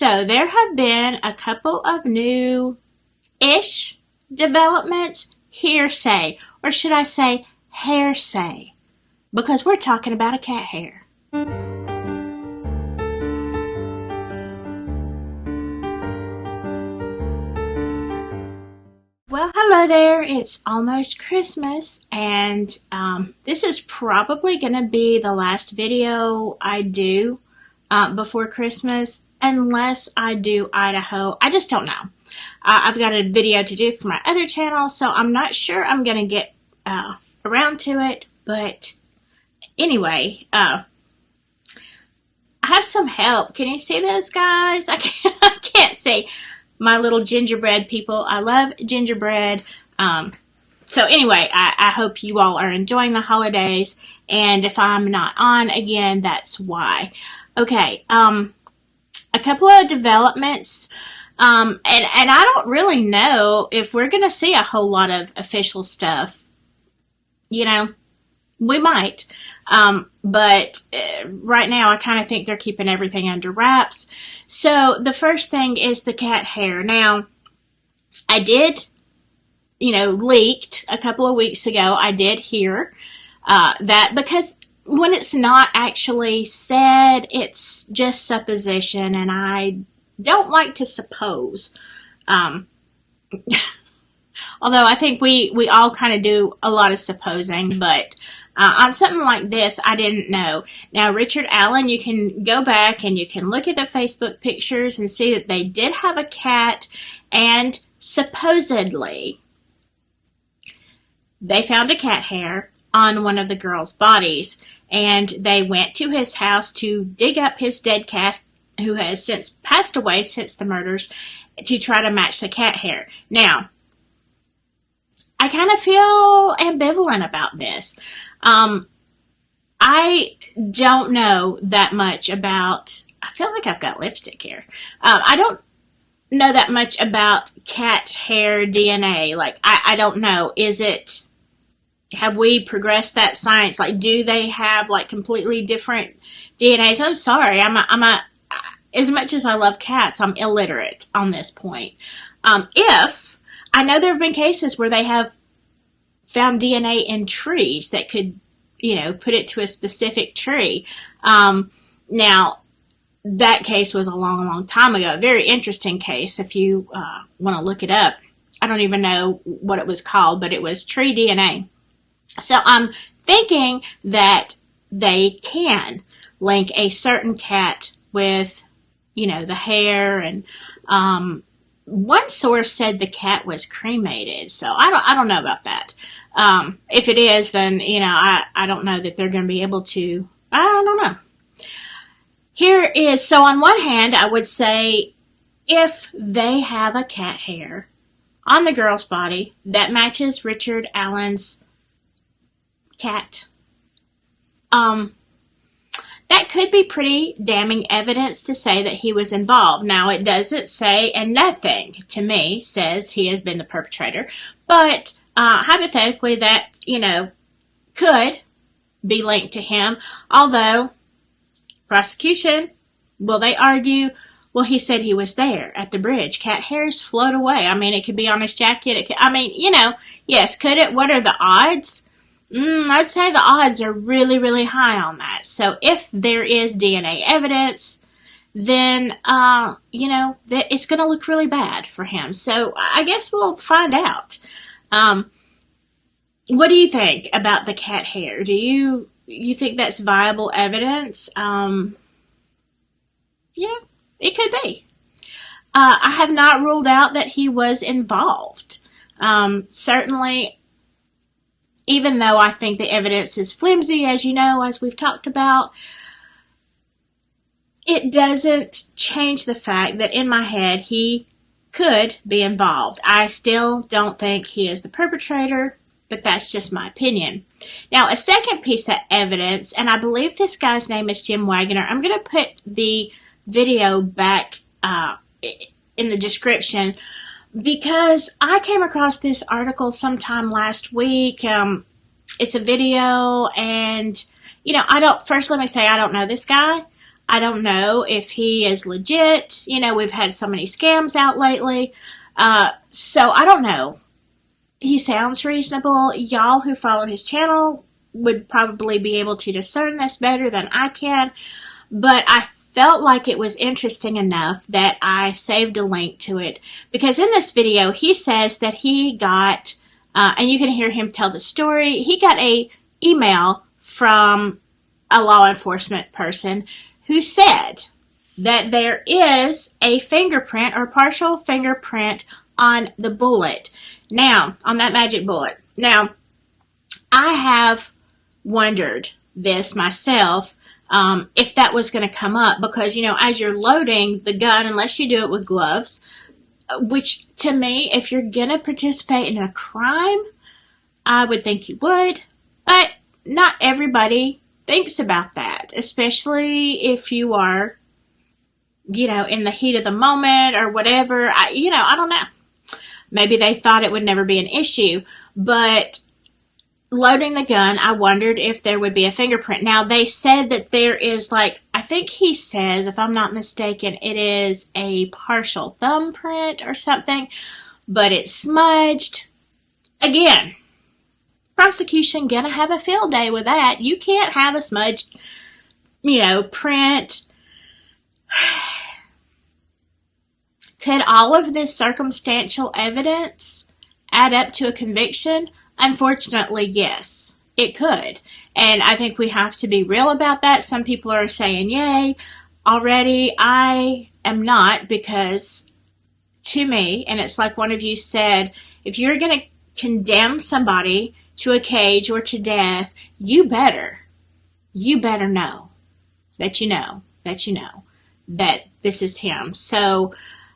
So there have been a couple of new-ish developments, hearsay, or should I say hearsay, because we're talking about a cat hair. Well, hello there. It's almost Christmas, and this is probably going to be the last video I do before Christmas, unless I do Idaho. I just don't know. I've got a video to do for my other channel, so I'm not sure I'm going to get around to it, but anyway, I have some help. Can you see those guys? I can't see. My little gingerbread people. I love gingerbread. So anyway, I hope you all are enjoying the holidays. And if I'm not on again, that's why. Okay. A couple of developments. And I don't really know if we're going to see a whole lot of official stuff. You know, we might. But right now I kind of think they're keeping everything under wraps. So the first thing is the cat hair. Now, I did, leaked a couple of weeks ago. I did hear that, because when it's not actually said, it's just supposition, and I don't like to suppose. Although I think we all kind of do a lot of supposing, but on something like this, I didn't know. Now, Richard Allen, you can go back and you can look at the Facebook pictures and see that they did have a cat, and supposedly they found a cat hair on one of the girls' bodies, and they went to his house to dig up his dead cat, who has since passed away since the murders, to try to match the cat hair. Now, I kind of feel ambivalent about this. I don't know that much about, I feel like I've got lipstick here. I don't know that much about cat hair DNA. Like, I don't know. Have we progressed that science? Like, do they have like completely different DNAs? I'm sorry. As much as I love cats, I'm illiterate on this point. If I know there have been cases where they have found DNA in trees that could, put it to a specific tree. Now, that case was a long, long time ago. A very interesting case, if you want to look it up. I don't even know what it was called, but it was tree DNA. So I'm thinking that they can link a certain cat with, the hair, and one source said the cat was cremated, so I don't know about that. If it is, then, I don't know that they're going to be able to, I don't know. So on one hand, I would say if they have a cat hair on the girl's body that matches Richard Allen's cat, that could be pretty damning evidence to say that he was involved. Now, it doesn't say, and nothing to me says he has been the perpetrator, but hypothetically that, could be linked to him. Although, prosecution, will they argue, well, he said he was there at the bridge. Cat hairs float away. I mean, it could be on his jacket. Yes, could it? What are the odds? I'd say the odds are really, really high on that. So if there is DNA evidence, then, it's going to look really bad for him. So I guess we'll find out. What do you think about the cat hair? Do you think that's viable evidence? Yeah, it could be. I have not ruled out that he was involved. Certainly, even though I think the evidence is flimsy, as you know, as we've talked about, it doesn't change the fact that in my head he could be involved. I still don't think he is the perpetrator, but that's just my opinion. Now, a second piece of evidence, and I believe this guy's name is Jim Wagner. I'm going to put the video back in the description, because I came across this article sometime last week. It's a video, and, first let me say I don't know this guy. I don't know if he is legit. You know, we've had so many scams out lately. So I don't know. He sounds reasonable. Y'all who follow his channel would probably be able to discern this better than I can. But I felt like it was interesting enough that I saved a link to it. Because in this video, he says that he got, and you can hear him tell the story, he got a email from a law enforcement person who said that there is a fingerprint or partial fingerprint on the bullet. Now, on that magic bullet. Now, I have wondered this myself, if that was going to come up, because, you know, as you're loading the gun, unless you do it with gloves, which to me, if you're going to participate in a crime, I would think you would, but not everybody thinks about that, especially if you are, you know, in the heat of the moment or whatever. I don't know. Maybe they thought it would never be an issue, but loading the gun, I wondered if there would be a fingerprint. Now, they said that there is, like, I think he says, if I'm not mistaken, it is a partial thumbprint or something, but it's smudged. Again, prosecution gonna have a field day with that. You can't have a smudged, you know, print. Could all of this circumstantial evidence add up to a conviction? Unfortunately, yes, it could. And I think we have to be real about that. Some people are saying, yay, already. I am not, because to me, and it's like one of you said, if you're going to condemn somebody to a cage or to death, you better know that that this is him. So,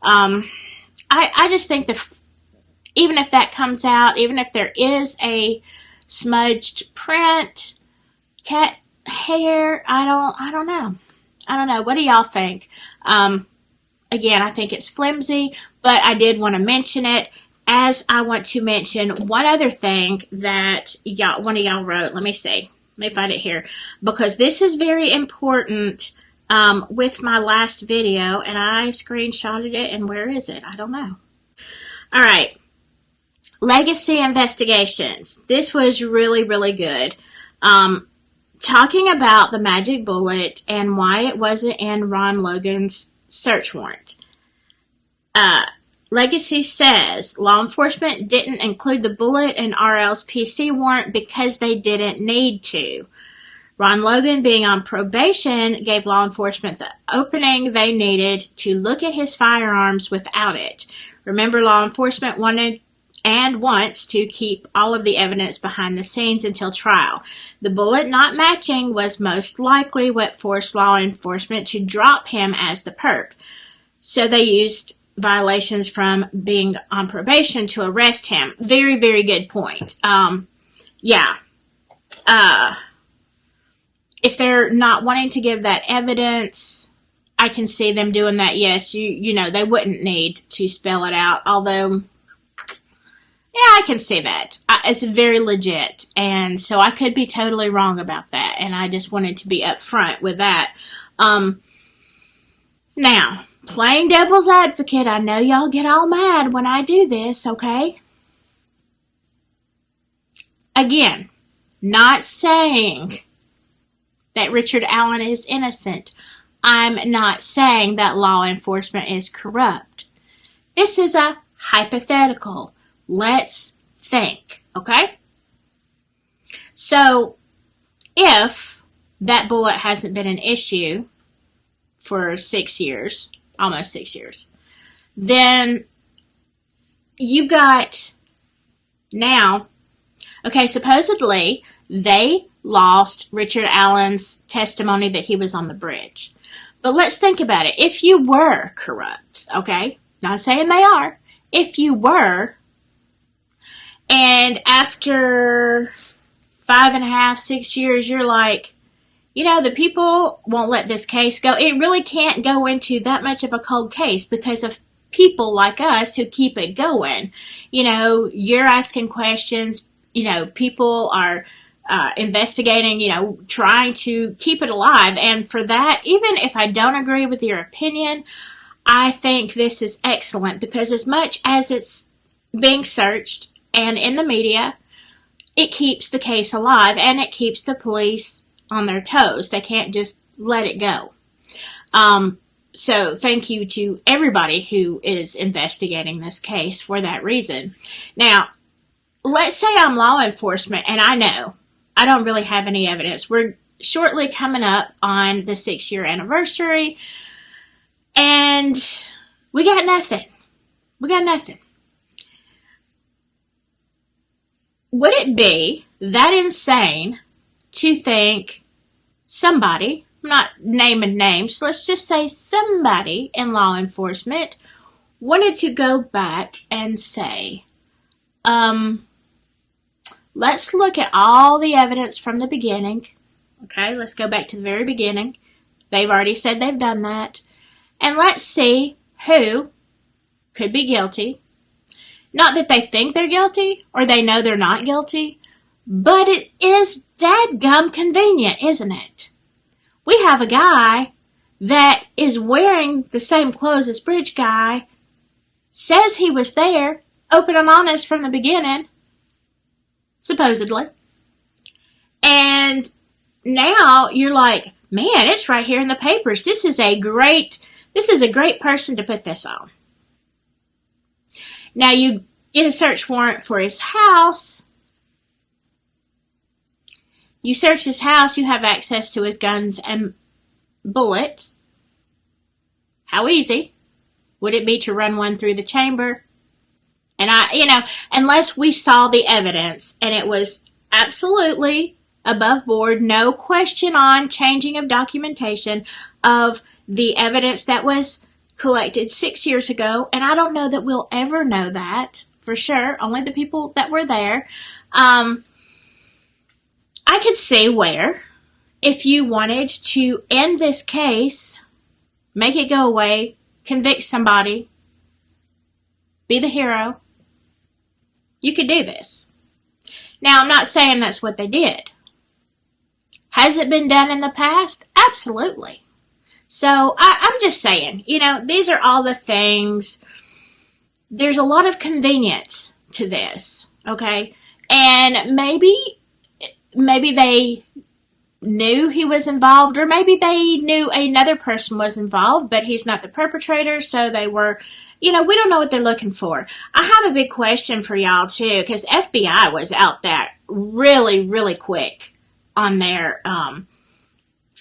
I just think that even if that comes out, even if there is a smudged print, cat hair, I don't know. What do y'all think? Again, I think it's flimsy, but I did want to mention it, as I want to mention one other thing that one of y'all wrote. Let me see. Let me find it here, because this is very important. With my last video, and I screenshotted it, and where is it? I don't know. All right. Legacy investigations. This was really, really good. Talking about the magic bullet and why it wasn't in Ron Logan's search warrant. Legacy says law enforcement didn't include the bullet in RL's PC warrant because they didn't need to. Ron Logan, being on probation, gave law enforcement the opening they needed to look at his firearms without it. Remember, law enforcement wanted and wants to keep all of the evidence behind the scenes until trial. The bullet not matching was most likely what forced law enforcement to drop him as the perp. So they used violations from being on probation to arrest him. Very, very good point. If they're not wanting to give that evidence, I can see them doing that. Yes, you know, they wouldn't need to spell it out. Although, yeah, I can see that. It's very legit. And so I could be totally wrong about that. And I just wanted to be upfront with that. Now, playing devil's advocate, I know y'all get all mad when I do this, okay? Again, not saying that Richard Allen is innocent. I'm not saying that law enforcement is corrupt. This is a hypothetical. Let's think, okay? So, if that bullet hasn't been an issue for 6 years, almost 6 years, then you've got now, okay, supposedly they lost Richard Allen's testimony that he was on the bridge. But let's think about it. If you were corrupt, okay, not saying they are, if you were, and after 5.5, 6 years, you're like, you know, the people won't let this case go. It really can't go into that much of a cold case because of people like us who keep it going. You know, you're asking questions, you know, people are investigating, trying to keep it alive. And for that, even if I don't agree with your opinion, I think this is excellent, because as much as it's being searched and in the media, it keeps the case alive and it keeps the police on their toes. They can't just let it go. So thank you to everybody who is investigating this case for that reason. Now, let's say I'm law enforcement and I know I don't really have any evidence. We're shortly coming up on the 6-year anniversary and we got nothing. We got nothing. Would it be that insane to think somebody, I'm not naming names, let's just say somebody in law enforcement wanted to go back and say, let's look at all the evidence from the beginning. Okay, let's go back to the very beginning. They've already said they've done that. And let's see who could be guilty. Not that they think they're guilty or they know they're not guilty, but it is dadgum convenient, isn't it? We have a guy that is wearing the same clothes as Bridge Guy, says he was there, open and honest from the beginning, supposedly. And now you're like, man, it's right here in the papers. This is a great person to put this on. Now you get a search warrant for his house. You search his house, you have access to his guns and bullets. How easy would it be to run one through the chamber? And unless we saw the evidence and it was absolutely above board, no question on changing of documentation of the evidence that was collected 6 years ago, and I don't know that we'll ever know that for sure, only the people that were there. I could see where, if you wanted to end this case, make it go away, convict somebody, be the hero, you could do this. Now, I'm not saying that's what they did. Has it been done in the past? Absolutely. So, I'm just saying, these are all the things. There's a lot of convenience to this, okay? And maybe they knew he was involved, or maybe they knew another person was involved, but he's not the perpetrator, so they were, we don't know what they're looking for. I have a big question for y'all, too, because FBI was out there really, really quick on their,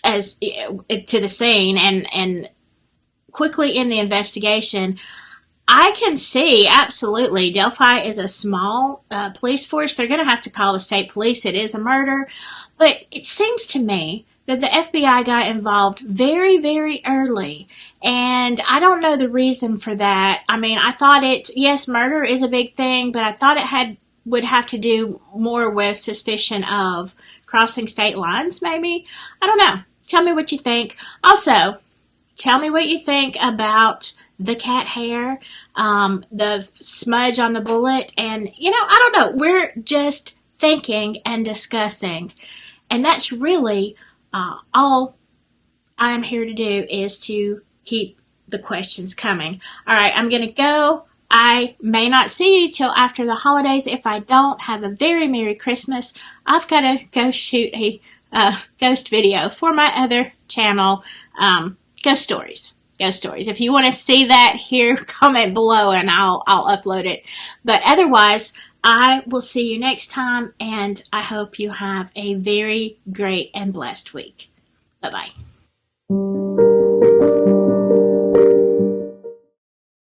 as to the scene and quickly in the investigation. I can see absolutely Delphi is a small police force. They're going to have to call the state police. It is a murder. But it seems to me that the FBI got involved very, very early. And I don't know the reason for that. I mean, I thought yes, murder is a big thing, but I thought it would have to do more with suspicion of crossing state lines, maybe. I don't know. Tell me what you think. Also, tell me what you think about the cat hair, the smudge on the bullet, and, I don't know. We're just thinking and discussing. And that's really all I'm here to do, is to keep the questions coming. All right, I'm going to go. I may not see you till after the holidays. If I don't, have a very Merry Christmas. I've got to go shoot a ghost video for my other channel, Ghost Stories. Ghost Stories. If you want to see that, here, comment below and I'll upload it. But otherwise, I will see you next time, and I hope you have a very great and blessed week. Bye-bye.